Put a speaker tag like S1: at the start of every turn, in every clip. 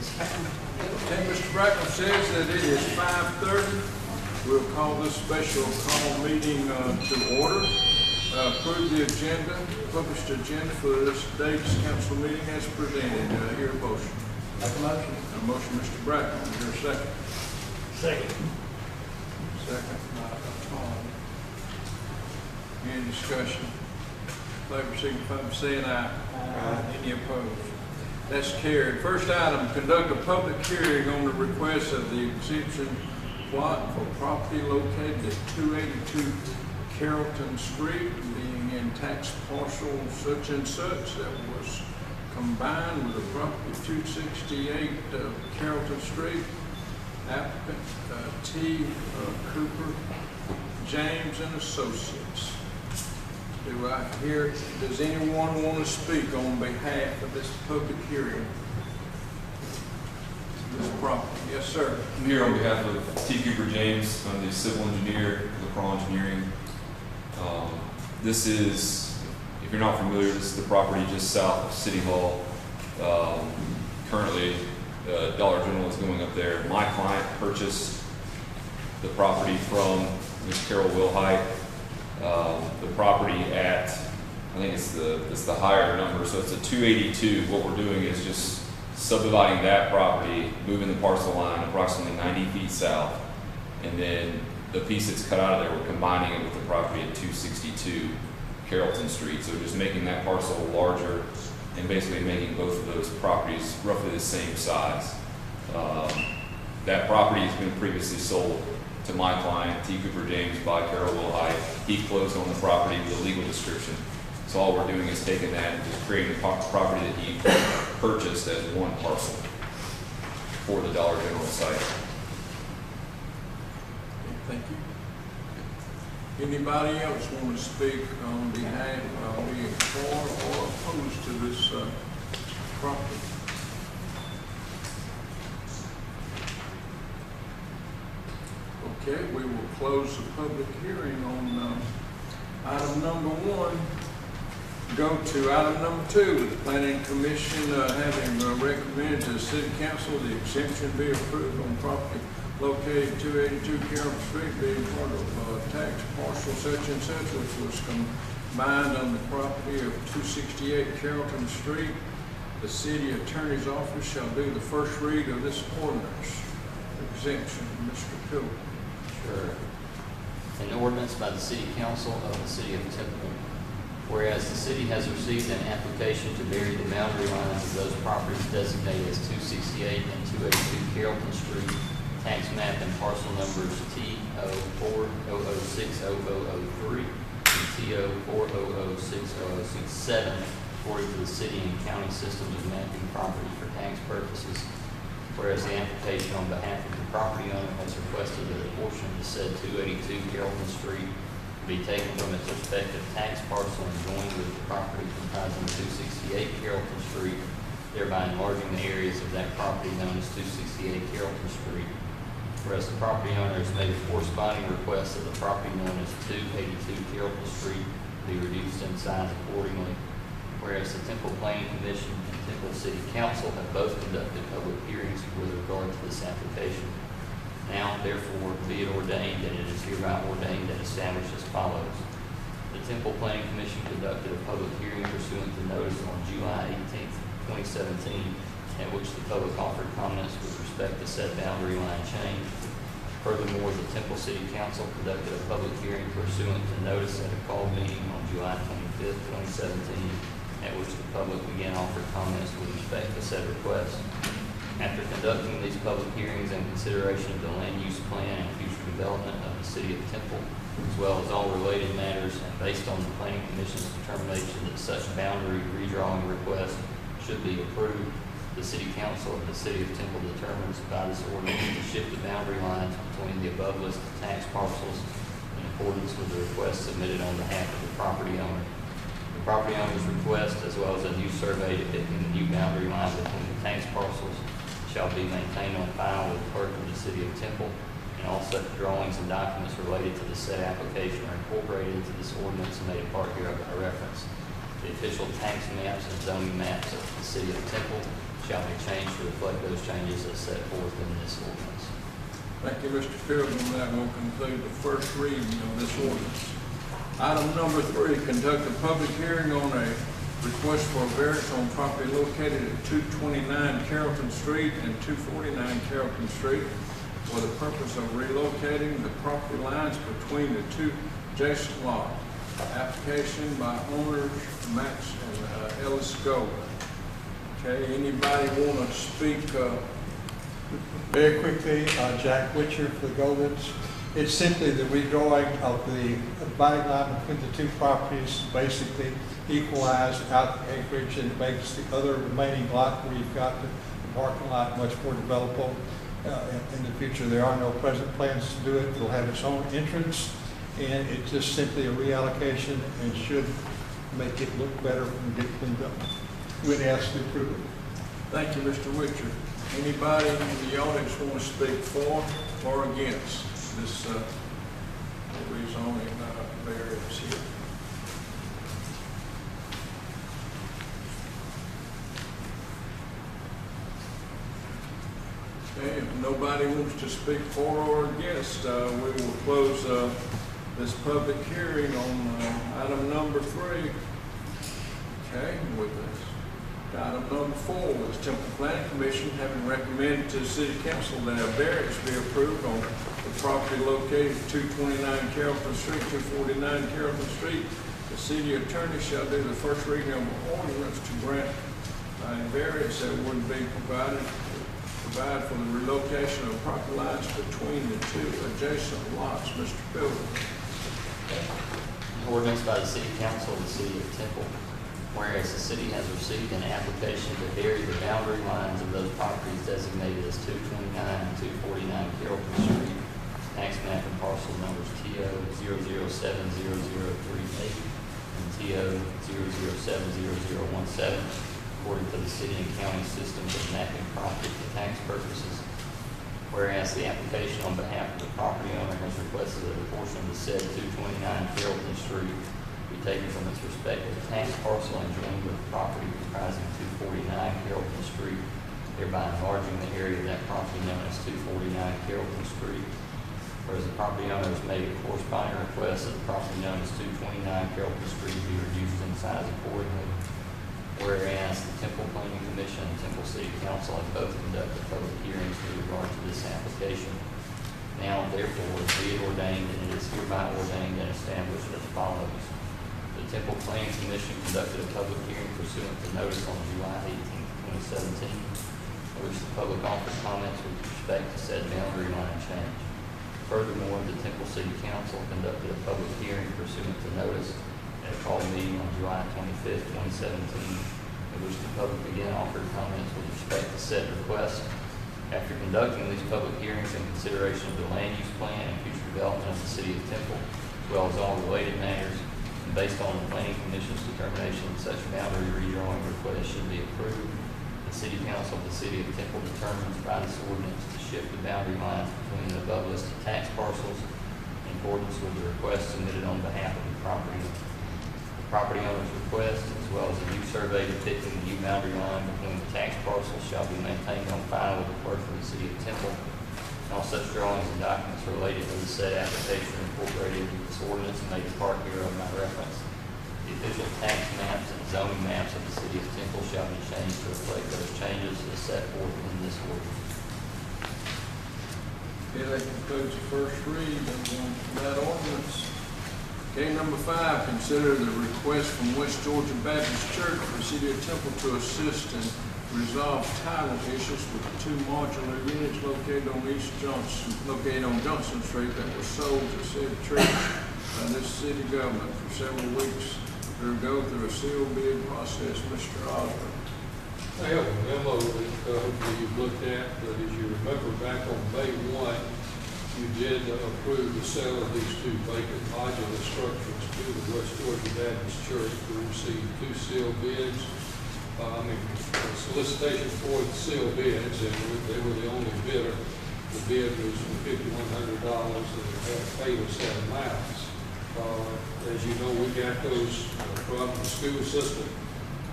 S1: Okay, Mr. Brackett says that it is 5:30. We'll call this special call meeting to order. Approve the agenda, published agenda for this day's council meeting as presented. Hear a motion.
S2: Make a motion.
S1: A motion, Mr. Brackett. Hear a second.
S2: Second.
S1: Second, Tom. Any discussion? Favor signify by saying aye.
S2: Aye.
S1: Any opposed? That's carried. First item, conduct a public hearing on the request of the exemption plot for property located at 282 Carrollton Street, being in tax parcel such and such that was combined with the property 268 Carrollton Street. Applicant T. Cooper, James and Associates. Do I hear, does anyone want to speak on behalf of this public hearing? This property? Yes, sir.
S3: I'm here on behalf of T. Cooper James. I'm the civil engineer, LaCroix Engineering. This is, if you're not familiar, this is the property just south of City Hall. Currently, Dollar General is going up there. My client purchased the property from Ms. Carol Wilhite. The property at, I think it's the higher number, so it's a 282. What we're doing is just subdividing that property, moving the parcel line approximately 90 feet south, and then the piece that's cut out of there, we're combining it with the property at 262 Carrollton Street. So just making that parcel larger and basically making both of those properties roughly the same size. That property has been previously sold to my client, T. Cooper James, by Carol Wilhite. He closed on the property with a legal description. So all we're doing is taking that and just creating a property that he purchased as one parcel for the Dollar General site.
S1: Thank you. Anybody else want to speak on behalf of being for or opposed to this property? Okay, we will close the public hearing on item number 1. Go to item number 2. The Planning Commission having recommended to the City Council the exemption be approved on property located 282 Carroll Street, being part of tax parcel such and such, which was combined on the property of 268 Carrollton Street. The City Attorney's Office shall do the first read of this ordinance. Exemption, Mr. Cooper.
S4: Sure. An ordinance by the City Council of the City of Temple. Whereas the city has received an application to vary the boundary lines of those properties designated as 268 and 282 Carrollton Street, tax map and parcel numbers T0400600003 and T0400600067, according to the city and county systems of mapping property for tax purposes. Whereas the application on behalf of the property owner has requested that a portion of the said 282 Carrollton Street be taken from its respective tax parcel and joined with the property comprising 268 Carrollton Street, thereby enlarging the areas of that property known as 268 Carrollton Street. Whereas the property owner has made a corresponding request that the property known as 282 Carrollton Street be reduced in size accordingly. Whereas the Temple Planning Commission and Temple City Council have both conducted public hearings with regard to this application. Now, therefore, be it ordained that it is hereby ordained and established as follows. The Temple Planning Commission conducted a public hearing pursuant to notice on July 18th, 2017, at which the public offered comments with respect to said boundary line change. Furthermore, the Temple City Council conducted a public hearing pursuant to notice at a called meeting on July 25th, 2017, at which the public again offered comments with respect to said request. After conducting these public hearings and consideration of the land use plan and future development of the City of Temple, as well as all related matters, and based on the Planning Commission's determination that such boundary redrawing request should be approved, the City Council of the City of Temple determines by this ordinance to shift the boundary lines between the above listed tax parcels in accordance with the request submitted on behalf of the property owner. The property owner's request, as well as a new survey depicting the new boundary line between the tax parcels, shall be maintained on file with the clerk of the City of Temple, and all such drawings and documents related to the said application are incorporated into this ordinance and made a part hereof by reference. The official tax maps and zoning maps of the city of Temple shall be changed to reflect those changes as set forth in this ordinance.
S1: Thank you, Mr. Pilgrim. That will conclude the first reading of this ordinance. Item number 3, conduct a public hearing on a request for a variance on property located at 229 Carrollton Street and 249 Carrollton Street for the purpose of relocating the property lines between the two adjacent lots. Application by owners Max and Ellis Gold. Okay, anybody want to speak?
S5: Very quickly, Jack Witcher for the Goldens. It's simply the redrawing of the dividing line between the two properties, basically equalize out the acreage and makes the other remaining lot where you've got the parking lot much more developable. In the future, there are no present plans to do it. It'll have its own entrance, and it's just simply a reallocation and should make it look better and get cleaned up. We'd ask to approve it.
S1: Thank you, Mr. Witcher. Anybody in the audience want to speak for or against this rezoning variance here? Okay, if nobody wants to speak for or against, we will close this public hearing on item number 3. Okay, with this. Item number 4 was Temple Planning Commission having recommended to the City Council that a variance be approved on the property located at 229 Carrollton Street, 249 Carrollton Street. The city attorney shall do the first reading of an ordinance to grant a variance that would be provide for the relocation of property lines between the two adjacent lots. Mr. Pilgrim.
S4: Ordinance by the City Council of the City of Temple. Whereas the city has received an application to vary the boundary lines of those properties designated as 229 and 249 Carrollton Street, tax map and parcel numbers TO 0070038 and TO 0070017, according to the city and county systems of mapping property for tax purposes. Whereas the application on behalf of the property owner has requested that a portion of the said 229 Carrollton Street be taken from its respective tax parcel and joined with the property comprising 249 Carrollton Street, thereby enlarging the area of that property known as 249 Carrollton Street. Whereas the property owner has made a corresponding request that the property known as 229 Carrollton Street be reduced in size accordingly. Whereas the Temple Planning Commission and Temple City Council have both conducted public hearings with regard to this application. Now, therefore, be it ordained, and it is hereby ordained and established as follows. The Temple Planning Commission conducted a public hearing pursuant to notice on July 18, 2017, in which the public offered comments with respect to said boundary line change. Furthermore, the Temple City Council conducted a public hearing pursuant to notice at a called meeting on July 25, 2017, in which the public again offered comments with respect to said request. After conducting these public hearings in consideration of the land use plan and future development of the City of Temple, as well as all related matters, and based on the Planning Commission's determination that such boundary redrawing request should be approved, the City Council of the City of Temple determines by this ordinance to shift the boundary lines between the above listed tax parcels in accordance with the request submitted on behalf of the property. The property owner's request, as well as a new survey depicting the new boundary line between the tax parcels, shall be maintained on file with the clerk of the City of Temple. And all such drawings and documents related to the said application are incorporated into this ordinance and may depart hereof by reference. The official tax maps and zoning maps of the City of Temple shall be changed to reflect those changes as set forth in this ordinance.
S1: Okay, that concludes the first reading of that ordinance. Okay, number 5, consider the request from West Georgia Baptist Church for the City of Temple to assist and resolve title issues with the 2 modular units located on Johnson Street that were sold to said church by this city government for several weeks to go through a sealed bid process. Mr. Osborne.
S6: I have a memo that hopefully you've looked at, but as you remember back on May 1, you did approve the sale of these 2 vacant modular structures to the West Georgia Baptist Church. We received 2 sealed bids. Solicitation for the sealed bids, and they were the only bidder. The bid was for $5,100, and they had to pay us that amount. As you know, we got those from the school system.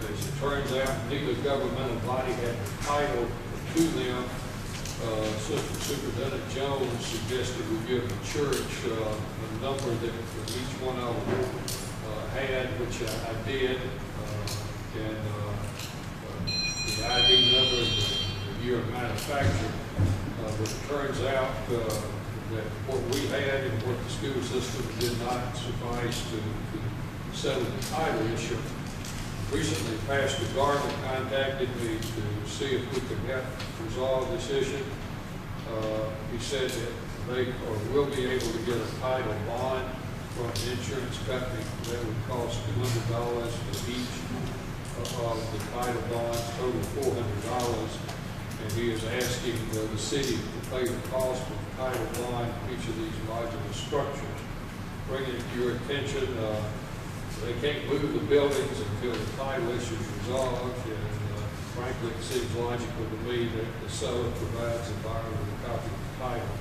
S6: As it turns out, neither governmental body had the title to them. Assistant Superintendent Jones suggested we give the church a number that each one of them had, which I did, and the ID number, the year of manufacture. But it turns out that what we had and what the school system did not suffice to settle the title issue. Recently, Pastor Garland contacted me to see if we could help resolve this issue. He said that they will be able to get a title bond from an insurance company that would cost $200 for each of the title bonds, total $400. And he is asking the city to pay the cost of the title bond for each of these modular structures. Bringing it to your attention, they can't move the buildings until the title issue is resolved, and frankly, it seems logical to me that the seller provides the buyer with a copy of the title.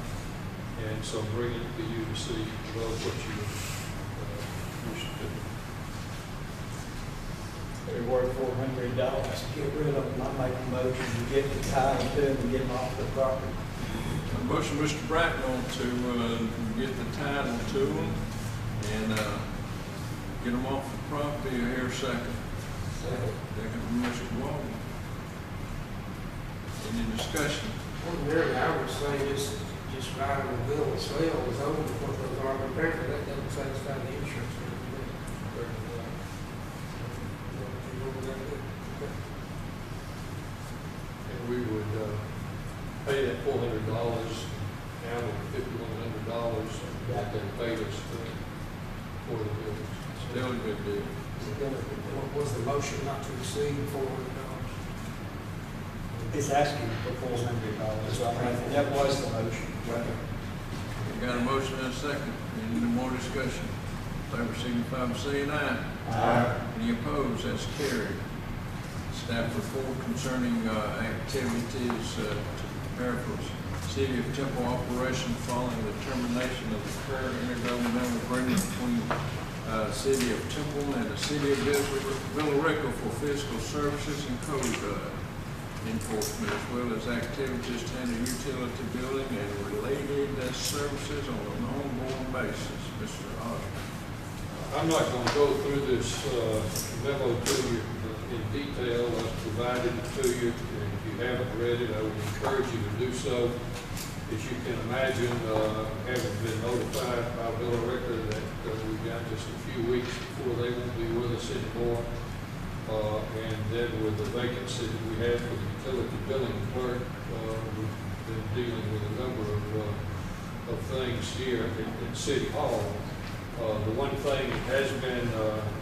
S6: And so I'm bringing it to you to see what you should do.
S2: They're worth $400. Get rid of them. I make a motion to get the title to them and get them off the property.
S1: A motion, Mr. Bracknell, to get the title to them and get them off the property. Here, second. Second from Mr. Walden. Any discussion?
S7: Ordinarily, I would say just writing the bill of sale is over before those are repaired, but that doesn't satisfy the insurance.
S6: And we would pay that $400 out of $5,100 that they paid us for the buildings.
S1: Still a good deal.
S7: What was the motion not to exceed $400?
S2: It's asking for $400. That was the motion.
S1: We got a motion and a second. Any more discussion? Favor signify by saying aye.
S2: Aye.
S1: Any opposed? That's carried. Staff report concerning activities to prepare for City of Temple operation following the termination of the current intergovernmental agreement between City of Temple and the City of Villa Rica for fiscal services and code enforcement, as well as activities to enter utility building and related services on an ongoing basis. Mr. Osborne.
S6: I'm not going to go through this memo to you in detail. I've provided it to you. And if you haven't read it, I would encourage you to do so. As you can imagine, having been notified by Villa Rica that we've got just a few weeks before they won't be with us anymore. And then with the vacancy that we had for the utility billing clerk, we've been dealing with a number of things here in City Hall. The one thing that has been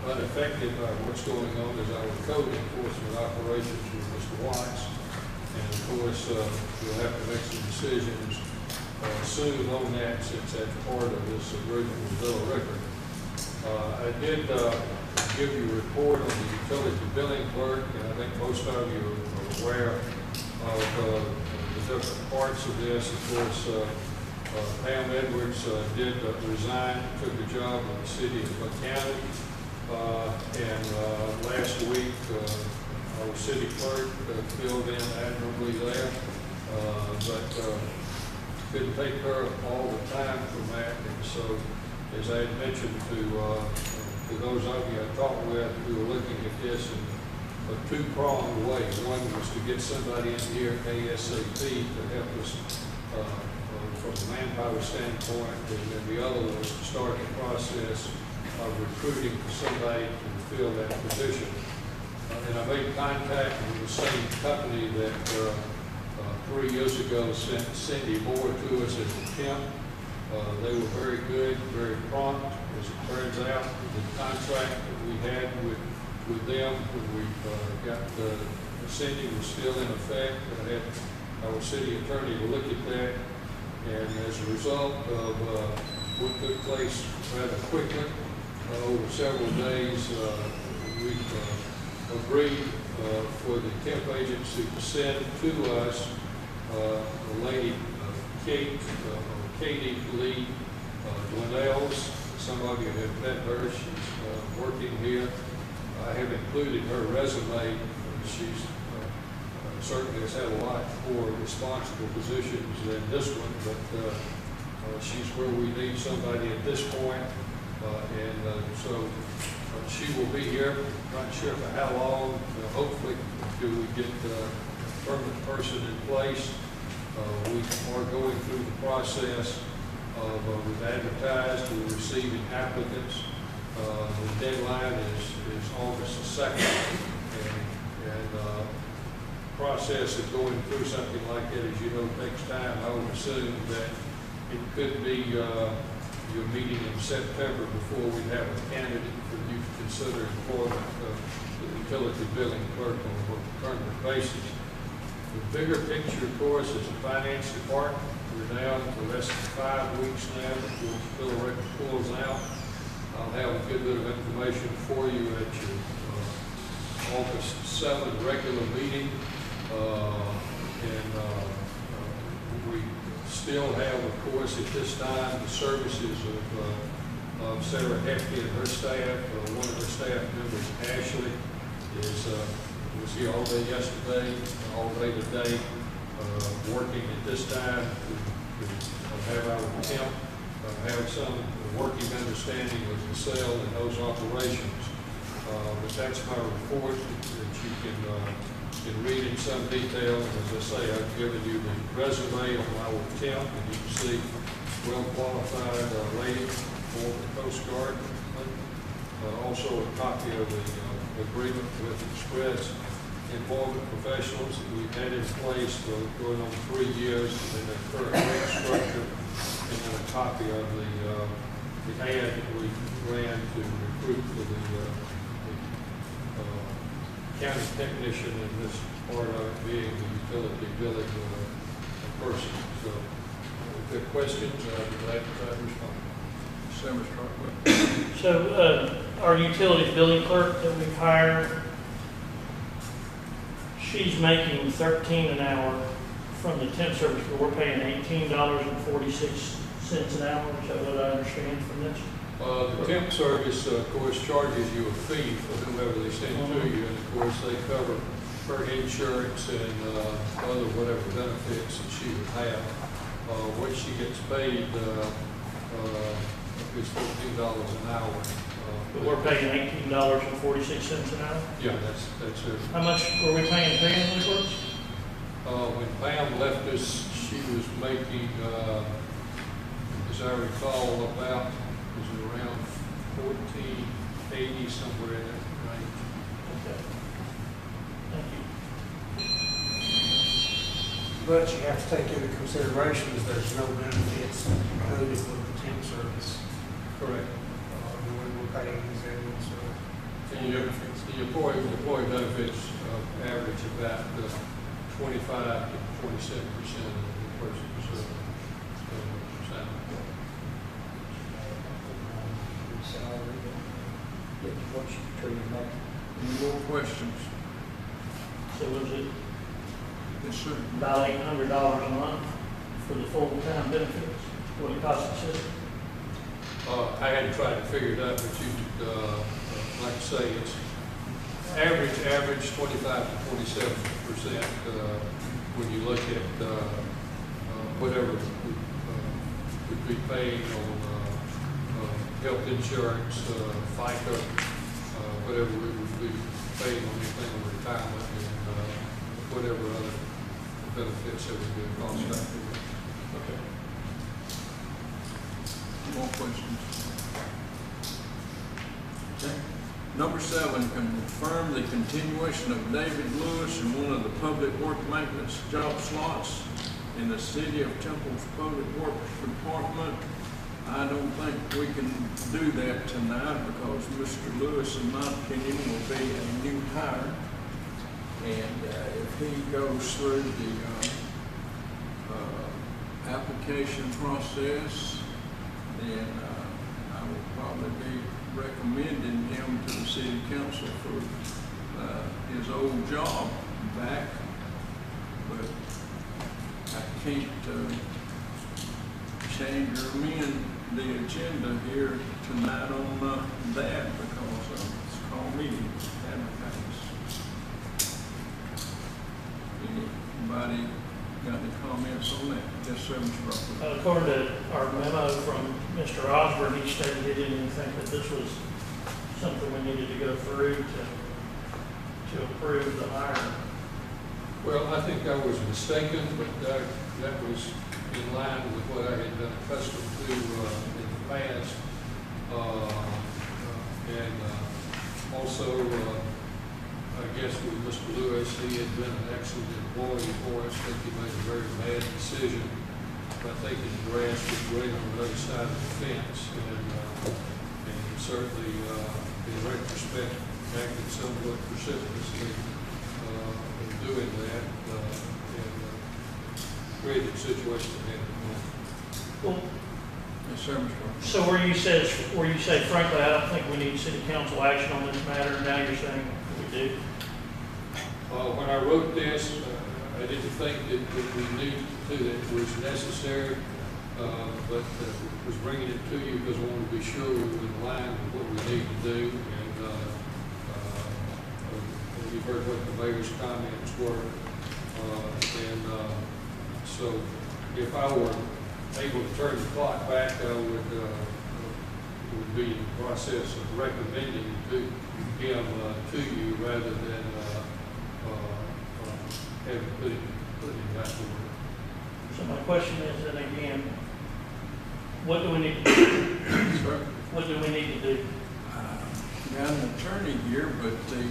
S6: unaffected by what's going on is our code enforcement operations with Mr. Watts. And of course, we'll have to make some decisions soon on that, since that's part of this agreement with Villa Rica. I did give you a report on the utility billing clerk, and I think most of you are aware of the different parts of this. Of course, Pam Edwards did resign, took a job in the city of County, and last week our city clerk filled in admirably there, but couldn't take her all the time from that. And so, as I had mentioned to those of you I talked with, we were looking at this in a two-pronged way. One was to get somebody in here ASAP to help us from a manpower standpoint, and then the other was to start the process of recruiting somebody to fill that position. And I made contact with the same company that 3 years ago sent Cindy Moore to us as a temp. They were very good, very prompt. As it turns out, the contract that we had with them when we got Cindy was still in effect. I had our city attorney to look at that. And as a result of what took place rather quickly over several days, we agreed for the temp agency to send to us a lady, Katie Lee Dwinell's Some of you have met her. She's working here. I have included her resume. She's certainly has had a lot more responsible positions than this one, but she's where we need somebody at this point. So she will be here. Not sure for how long. Hopefully, until we get a permanent person in place. We are going through the process of we've advertised, we're receiving applicants. The deadline is August the 2nd, and process of going through something like that, as you know, takes time. I would assume that it could be your meeting in September before we have a candidate for you to consider employment of the utility billing clerk on a permanent basis. The bigger picture, of course, is the finance department. We're down to less than 5 weeks now before the bill record pulls out. I'll have a good bit of information for you at your August 7th regular meeting. We still have, of course, at this time, the services of Sarah Hefty and her staff. One of her staff members, Ashley, was here all day yesterday, all day today, working at this time to have our temp have some working understanding of the cell and those operations. But that's my report that you can read in some detail. As I say, I've given you the resume on our temp, and you can see well-qualified lady for the Coast Guard. Also a copy of the agreement with Express Employment Professionals that we've had in place for going on 3 years, and then their current rate structure, and then a copy of the ad that we ran to recruit for the county technician, and this part of it being the utility billing person. So if there are questions, I'd be glad to try to respond.
S1: Mr. Rockwell.
S8: So, our utility billing clerk that we've hired, she's making $13 an hour from the temp service, but we're paying $18.46 an hour. Is that what I understand from this?
S6: The temp service, of course, charges you a fee for whomever they send to you, and of course, they cover her insurance and other whatever benefits that she would have. What she gets paid is $14 an hour.
S8: But we're paying $18.46 an hour?
S6: Yeah, that's it.
S8: How much were we paying family clerks?
S6: When Pam left us, she was making, as I recall, about, was it around $14.80, somewhere in that range.
S8: Okay. Thank you.
S7: But you have to take into consideration is there's no benefits included with the temp service.
S6: Correct.
S7: When we're paying these annuals,
S6: And the employee benefits average about 25 to 27% of the person's salary.
S2: Salary, get what you treated like.
S1: Any more questions?
S8: So was it
S1: Yes, sir.
S8: about $800 a month for the full-time benefits? What it costs the city?
S6: I hadn't tried to figure it out, but you could, like I say, it's average 25 to 27% when you look at whatever would be paid on health insurance, FICA, whatever we would be paid on anything on retirement, and whatever other benefits that would be a cost factor.
S1: Okay. More questions? Okay. Number 7, confirm the continuation of David Lewis in one of the public work maintenance job slots in the City of Temple's Public Works Department. I don't think we can do that tonight because Mr. Lewis, in my opinion, will be a new hire. And if he goes through the application process, then I will probably be recommending him to the City Council for his old job back. But I can't change or amend the agenda here tonight on that because it's called meeting advertised. Anybody got any comments on that? Yes, sir, Mr. Rockwood.
S8: According to our memo from Mr. Osborne, he stated he didn't think that this was something we needed to go through to approve the hire.
S6: Well, I think I was mistaken, but that was in line with what I had been accustomed to in the past. Also, I guess with Mr. Lewis, he had been an excellent employee for us. I think he made a very bad decision. I think his grass was green on the other side of the fence, and certainly, in retrospect, acted somewhat precipitously in doing that, and created a situation that had to
S8: Well,
S1: Yes, sir, Mr. Rockwood.
S8: so where you say, frankly, I don't think we need city council action on this matter, now you're saying we do?
S6: When I wrote this, I didn't think that we needed to, that it was necessary, but was bringing it to you because I wanted to be sure we were in line with what we need to do. And you've heard what the mayor's comments were. So if I were able to turn the clock back, I would be in the process of recommending him to you rather than having put him back to work.
S8: So my question is, then again, what do we need to do?
S1: Sir?
S8: What do we need to do?
S1: Got an attorney here, but the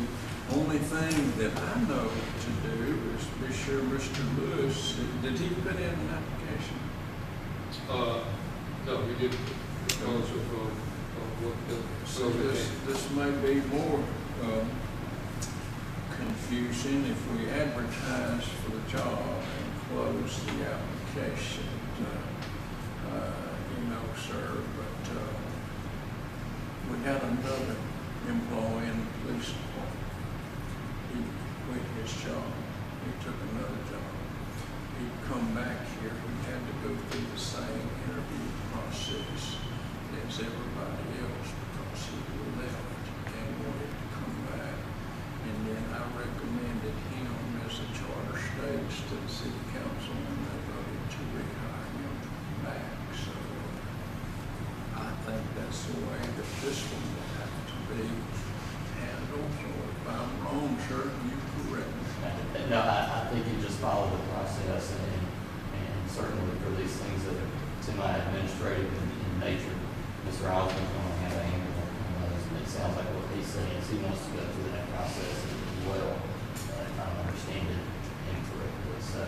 S1: only thing that I know to do is be sure Mr. Lewis, did he put in an application?
S6: No, we didn't, because of what the.
S1: So this may be more confusing if we advertise for the job and close the application, sir, but we had another employee in the police department. He quit his job. He took another job. He'd come back here. He had to go through the same interview process as everybody else because he left and wanted to come back. And then I recommended him as a charter states to the city council, and they voted to rehire him back. So I think that's the way that this one will have to be handled. So if I'm wrong, sir, you correct me.
S4: No, I think you just follow the process, and certainly for these things that are semi-administrative in nature, Mr. Osborne's going to have a handle on those, and it sounds like what he's saying is he wants to go through that process as well, if I understand it incorrectly. So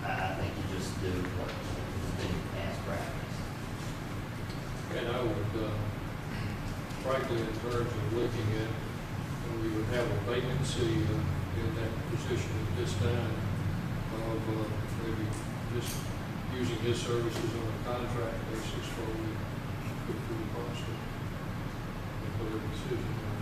S4: I think you just do what has been past practice.
S6: And I would, frankly, in terms of looking at, we would have a vacancy in that position at this time of maybe just using his services on a contract basis for we put through the process and put a decision on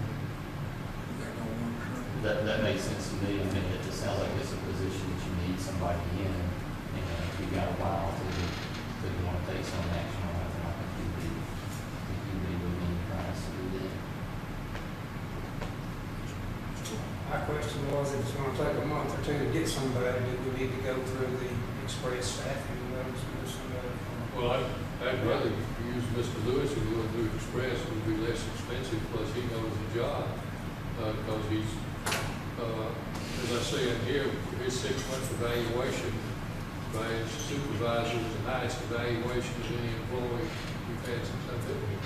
S6: it.
S4: That makes sense to me. I mean, it just sounds like it's a position that you need somebody in, and if you've got a while to you want to take some action on it, then I think you'd be within your rights to do that.
S7: My question was, if it's gonna take a month or two to get somebody, do we need to go through the express staffing notice with somebody?
S6: Well, I'd rather use Mr. Lewis if you want to do Express. It would be less expensive, plus he knows the job. Because he's, as I say in here, his 6-month evaluation by his supervisor was the highest evaluation of any employee we've had since I've been here.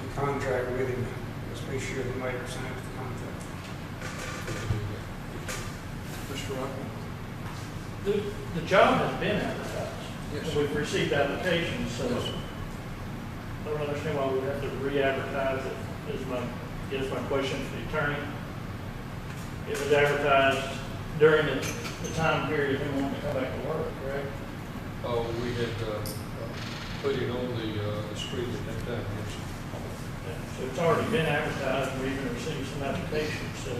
S7: The contract with him, let's be sure the mayor signs the contract.
S1: Mr. Rockwood?
S8: The job has been advertised.
S1: Yes.
S8: And we've received applications, so
S1: Yes, sir.
S8: I don't understand why we have to re-advertise it, is my question for the attorney. It was advertised during the time period of him wanting to come back to work, correct?
S6: Oh, we had put it on the street at that time, yes.
S8: So it's already been advertised, we even received some applications, so.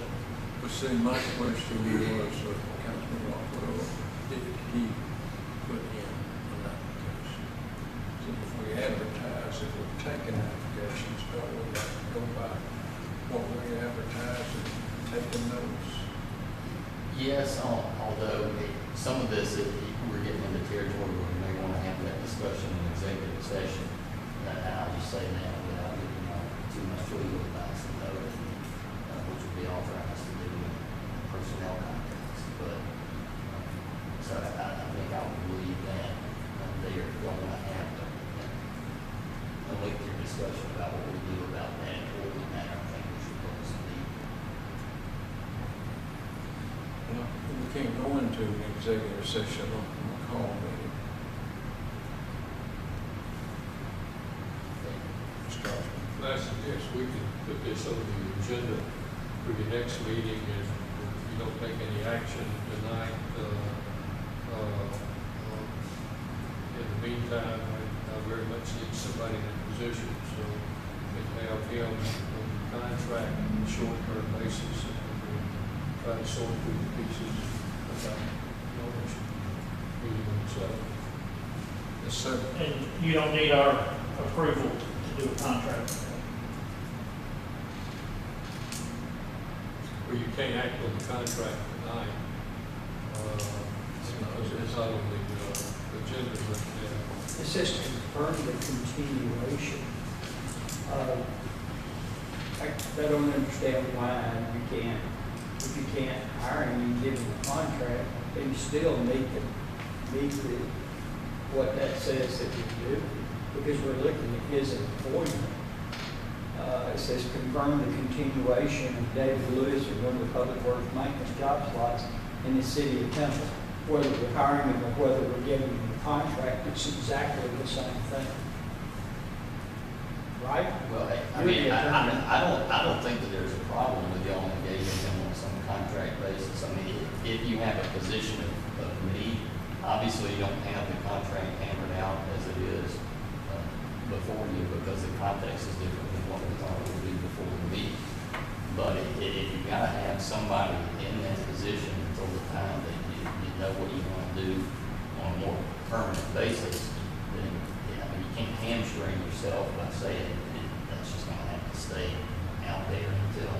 S1: But see, my question was, Councilman Rockwell, did he put in an application? So if we advertise making applications, don't we have to go by what we advertise and taking notes?
S4: Yes, although some of this, we're getting into territory where we may want to have that discussion in executive session. And I'll just say now without giving too much legal advice and notice, which would be authorized to do in personnel contracts. But, so I think I would believe that they are going to have a lengthy discussion about what we do about that or the matter. I think we should close the meeting.
S1: Well, we can't go into an executive session on a call meeting. Mr. Osborne.
S6: I suggest we can put this on the agenda for your next meeting, and if you don't take any action tonight, in the meantime, I very much need somebody in a position, so we can have him on the contract on a short-term basis, and we'll try to sort through the pieces about ownership, meeting themselves.
S1: Yes, sir.
S8: And you don't need our approval to do a contract.
S6: Well, you can't act on the contract tonight, because it's not on the agenda, but,
S2: It's just confirm the continuation. I don't understand why if you can't hire him, you give him a contract, then you still meet what that says that you do, because we're looking at his employment. It says confirm the continuation of David Lewis or one of the public works maintenance job slots in the city of Temple. Whether we're hiring him or whether we're giving him a contract, it's exactly the same thing. Right?
S4: Well, I mean, I don't think that there's a problem with y'all engaging him on some contract basis. I mean, if you have a position of need, obviously you don't have the contract hammered out as it is before you, because the context is different than what we thought it would be before the meeting. But if you gotta have somebody in that position until the time that you know what you want to do on a more permanent basis, then, I mean, you can't hamstring yourself by saying that's just gonna have to stay out there until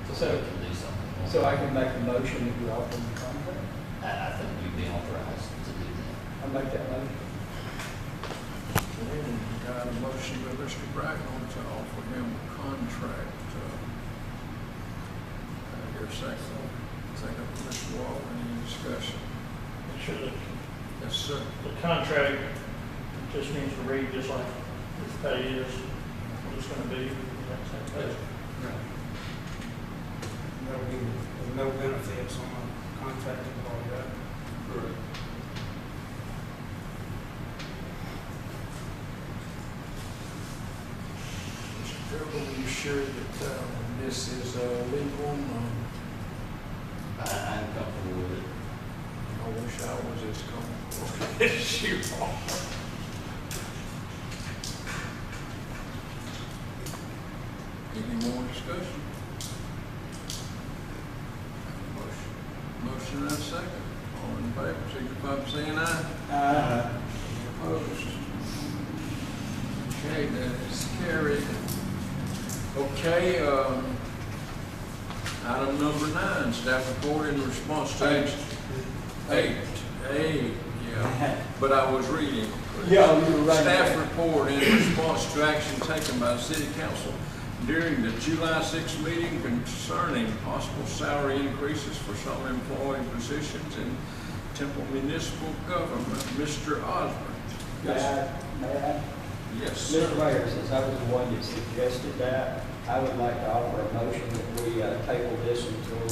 S4: we can do something more.
S2: So I can make a motion that we offer him the contract?
S4: I think you'd be authorized to do that.
S2: I'll make that motion.
S1: Got a motion by Mr. Bracknell to offer him a contract. I hear a second. Second by Mr. Wall. Any discussion?
S8: Make sure that
S1: Yes, sir.
S8: the contract just needs to read just like his pay is, what it's gonna be, that same pay.
S7: There'll be no benefits on a contracted employee, right?
S6: correct.
S1: Mr. Gerald, are you sure that this is legal?
S4: I'm comfortable with it.
S1: I wish I was as comfortable as you are. Any more discussion? Motion and a second. All in favor, signify by saying aye. Opposed? Okay, that is carried. Okay, item number 9, staff report in response to action. 8, yeah, but I was reading.
S2: Yeah, you were right.
S1: Staff report in response to action taken by the city council during the July 6th meeting concerning possible salary increases for some employee positions in Temple municipal government. Mr. Osborne.
S2: May I?
S1: Yes, sir.
S2: Mr. Mayor, since I was the one that suggested that, I would like to offer a motion that we table this until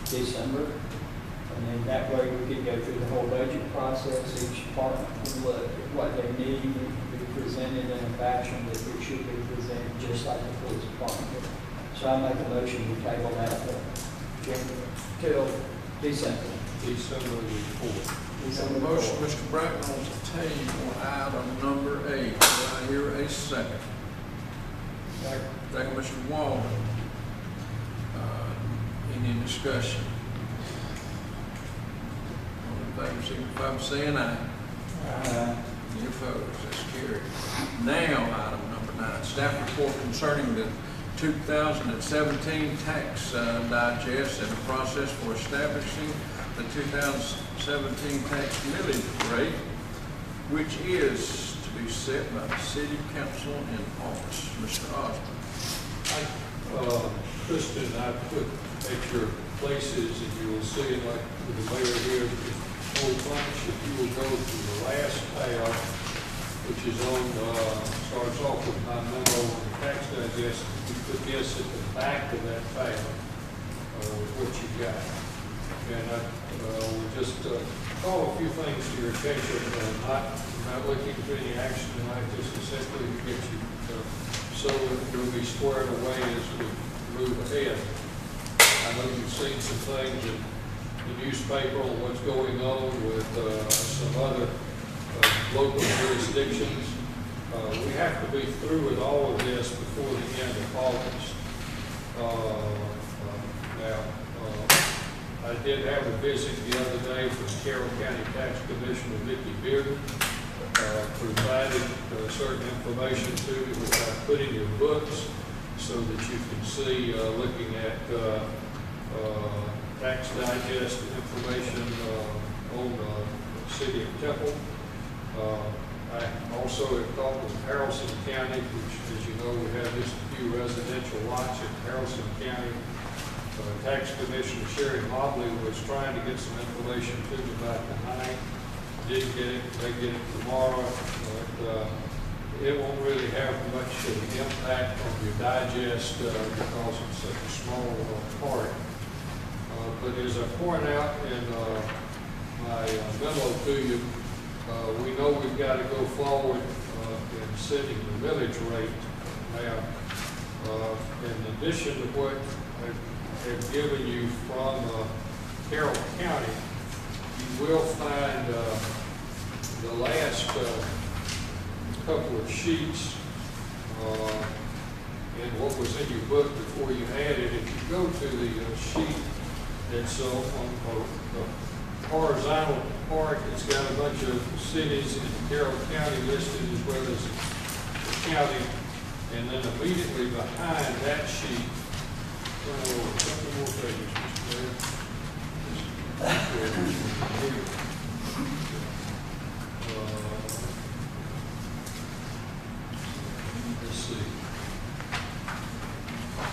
S2: December. And then that way we can go through the whole budget process. Each department can look at what they need and be presented in a fashion that it should be presented, just like the police department. So I make a motion to table that till December.
S6: December the 4th.
S1: Have a motion, Mr. Bracknell, to table item number 8. Do I hear a second? Second, Mr. Wall. Any discussion? All in favor, signify by saying aye. Any opposed? That's carried. Now, item number Staff report concerning the 2017 tax digest and the process for establishing the 2017 tax millage rate, which is to be set by the city council in August. Mr. Osborne.
S6: Kristen, I put at your places, and you will see it like with the mayor here, the whole bunch, if you will go to the last tab, which is on, starts off with my memo on the tax digest, you put this at the back of that tab, what you got. And I will just call a few things to your attention, not looking for any action tonight, just simply to get you, so it will be squared away as we move ahead. I know you've seen some things in the newspaper on what's going on with some other local jurisdictions. We have to be through with all of this before the end of August. I did have a visit the other day from Carroll County Tax Commissioner Vicki Bearden, provided certain information to you, which I put in your books so that you can see, looking at tax digest information on the city of Temple. I also have talked with Haralson County, which, as you know, we have just a few residential lots in Haralson County. Tax Commissioner Sherry Mobley was trying to get some information to me about tonight. Didn't get it, may get it tomorrow, but it won't really have much of an impact on your digest because it's such a small part. But as I point out in my memo to you, we know we've got to go forward in setting the millage rate. Now, in addition to what I have given you from Carroll County, you will find the last couple of sheets and what was in your book before you added. If you go to the sheet that's on the horizontal part, it's got a bunch of cities in Carroll County listed as well as the county, and then immediately behind that sheet, a couple more pages, Mr. Mayor. Let's see.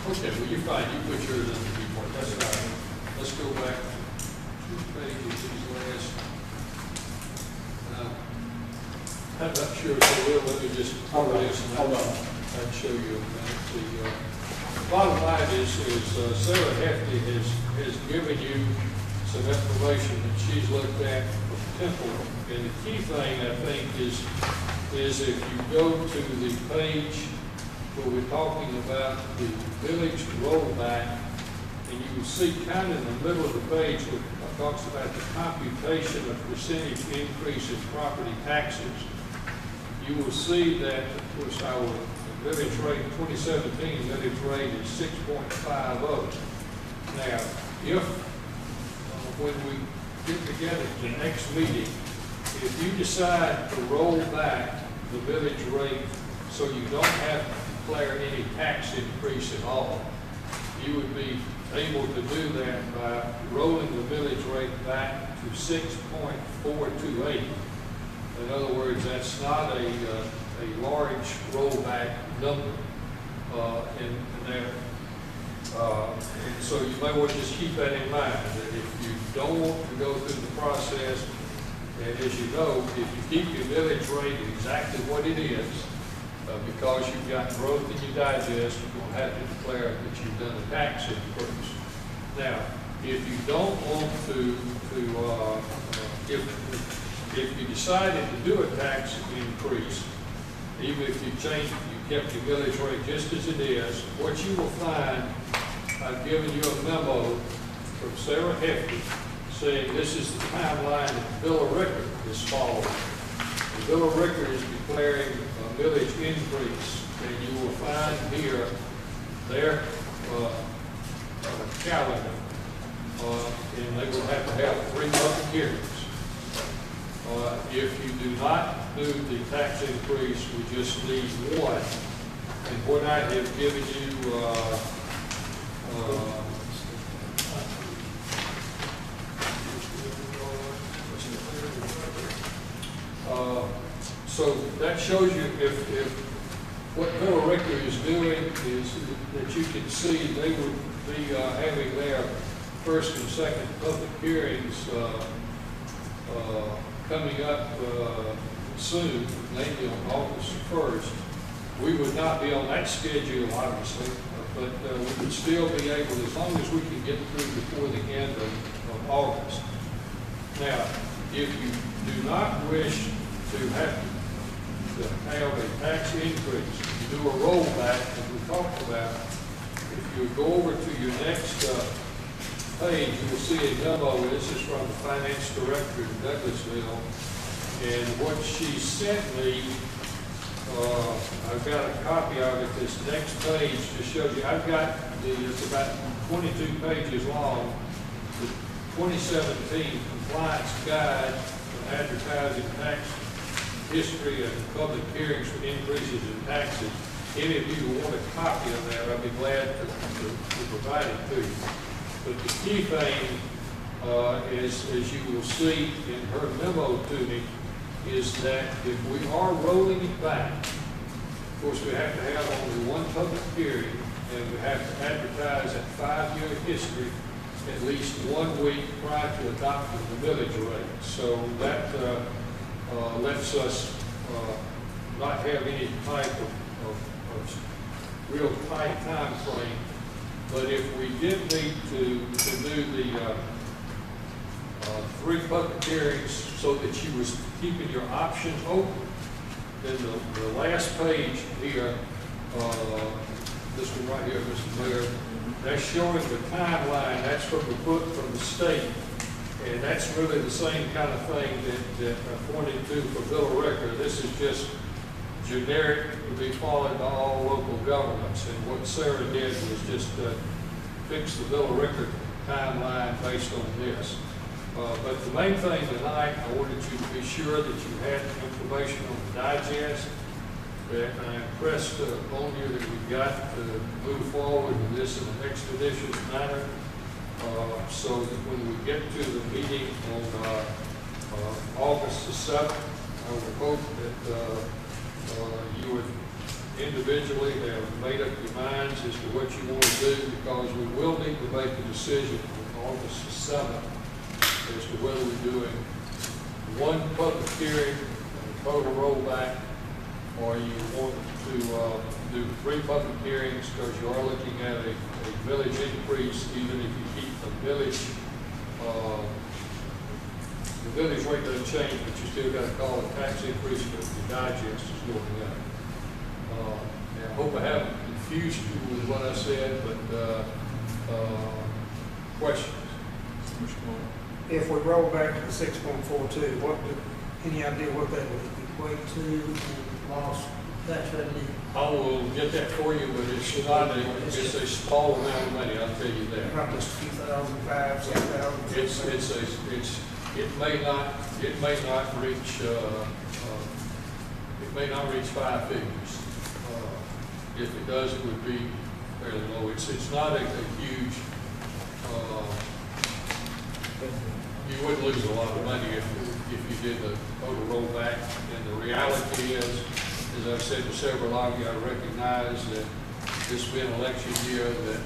S6: Okay, well, you're fine. You put yours in the report. That's all right. Let's go back two pages, these last. I'm not sure if I will. Let me just cover this and show you. The bottom line is Sarah Hefty has given you some information that she's looked at from Temple. And the key thing, I think, is if you go to the page where we're talking about the village rollback, and you will see kind of in the middle of the page where it talks about the computation of percentage increase in property taxes, you will see that, of course, our village rate, 2017 village rate is 6.50. Now, if when we get together at the next meeting, if you decide to roll back the village rate so you don't have to declare any tax increase at all, you would be able to do that by rolling the village rate back to 6.428. In other words, that's not a large rollback number in there. And so you may want to just keep that in mind, that if you don't want to go through the process, and as you know, if you keep your village rate exactly what it is, because you've got growth in your digest, you're going to have to declare that you've done a tax increase. Now, if you don't want to if you decided to do a tax increase, even if you kept your village rate just as it is, what you will find, I've given you a memo from Sarah Hefty saying this is the timeline that the Bill of Record is following. The Bill of Record is declaring a village increase, and you will find here their calendar, and they will have to have 3 public hearings. If you do not do the tax increase, we just need 1 And what I have given you, so that shows you if what Villa Rica is doing is that you can see they would be having their first and second public hearings coming up soon, maybe on August 1st. We would not be on that schedule, obviously, but we would still be able, as long as we can get through before the end of August. Now, if you do not wish to have a tax increase, you do a rollback, as we talked about. If you go over to your next page, you will see a memo. This is from the finance director in Douglasville. And what she sent me, I've got a copy of it, this next page to show you. I've got it's about 22 pages long, the 2017 compliance guide for advertising tax history and public hearings for increases in taxes. Any of you who want a copy of that, I'd be glad to provide it to you. But the key thing is, as you will see in her memo to me, is that if we are rolling it back, of course we have to have only one public hearing, and we have to advertise that 5-year history at least 1 week prior to adopting the millage rate. So that lets us not have any type of real tight time frame. But if we did need to do the 3 public hearings so that you was keeping your options open, then the last page here, this one right here, Mr. Mayor, that's showing the timeline. That's from the state. And that's really the same kind of thing that I pointed to for Villa Rica. This is just generic to be followed by all local governments. And what Sarah did was just fix the Villa Rica timeline based on this. But the main thing tonight, I wanted you to be sure that you had information on the digest, that I impressed on you that we've got to move forward with this in an expeditious manner. So that when we get to the meeting on August the 7th, I would hope that you would individually have made up your minds as to what you want to do, because we will need to make a decision on August the 7th as to whether we're doing one public hearing, a total rollback, or you want to do 3 public hearings, because you are looking at a millage increase. Even if you keep the millage rate doesn't change, but you still got to call a tax increase because the digest is going up. I hope I haven't confused you with what I said, but questions?
S7: If we roll back to the 6.42, any idea what that would equate to in lost tax revenue?
S6: I will get that for you, but it's not it's a small amount of money, I'll tell you that.
S7: Probably just 2,005, 6,000.
S6: It may not reach 5 figures. If it does, it would be fairly low. It's not a huge, you wouldn't lose a lot of money if you did the total rollback. And the reality is, as I've said to several of you, I recognize that this being election year, that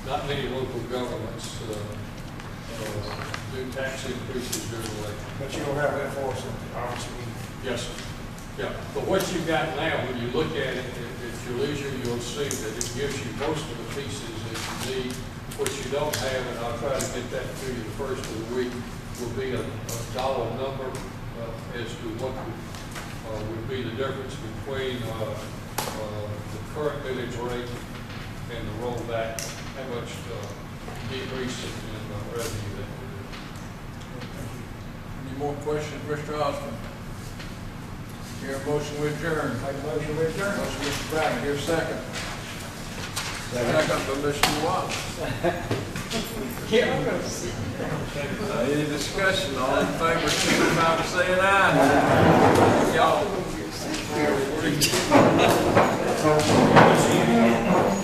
S6: not many local governments do tax increases during election.
S7: But you don't have that for us, obviously.
S6: Yes, sir. Yeah. But what you've got now, when you look at it at your leisure, you'll see that it gives you most of the pieces that you need. What you don't have, and I'll try to get that to you the first of the week, will be a dollar number as to what would be the difference between the current millage rate and the rollback, how much decrease in revenue that would be.
S1: Any more questions, Mr. Austin? Hear a motion with adjourn.
S7: Make a motion to adjourn.
S1: Motion, Mr. Brown, here a second. Second by Mr. Wallace. Any discussion? All in favor, signify by saying aye. Y'all.
S7: See you again.